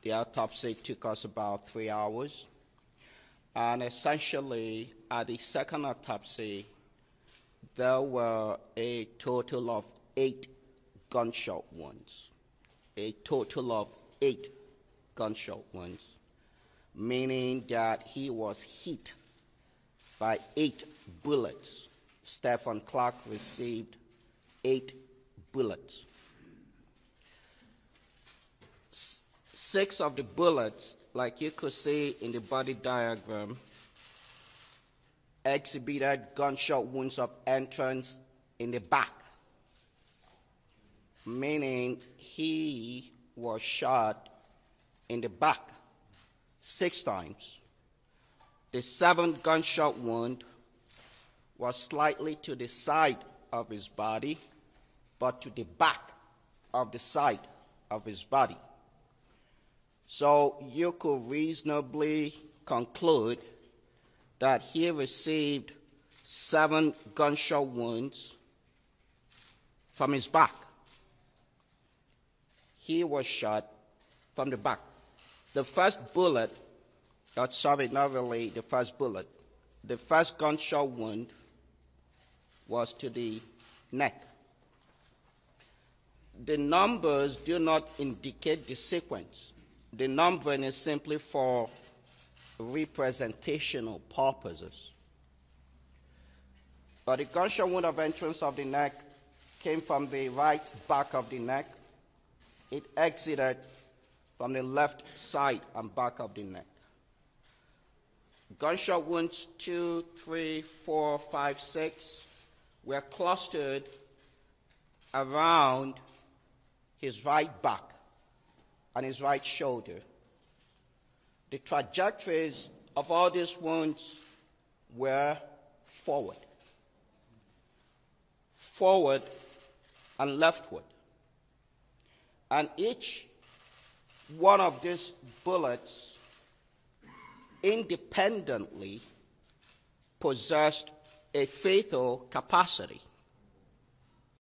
The autopsy took us about 3 hours. And essentially, at the second autopsy, there were a total of 8 gunshot wounds. A total of 8 gunshot wounds, meaning that he was hit by 8 bullets. Stephon Clark received 8 bullets. 6 of the bullets, like you could see in the body diagram, exhibited gunshot wounds of entrance in the back, meaning he was shot in the back 6 times. The 7th gunshot wound was slightly to the side of his body, but to the back of the side of his body. So you could reasonably conclude that he received 7 gunshot wounds from his back. He was shot from the back. The first bullet, sorry, not really the first bullet. The first gunshot wound was to the neck. The numbers do not indicate the sequence. The numbering is simply for representational purposes. But the gunshot wound of entrance of the neck came from the right back of the neck. It exited from the left side and back of the neck. Gunshot wounds 2, 3, 4, 5, 6 were clustered around his right back and his right shoulder. The trajectories of all these wounds were forward and leftward. And each one of these bullets independently possessed a fatal capacity.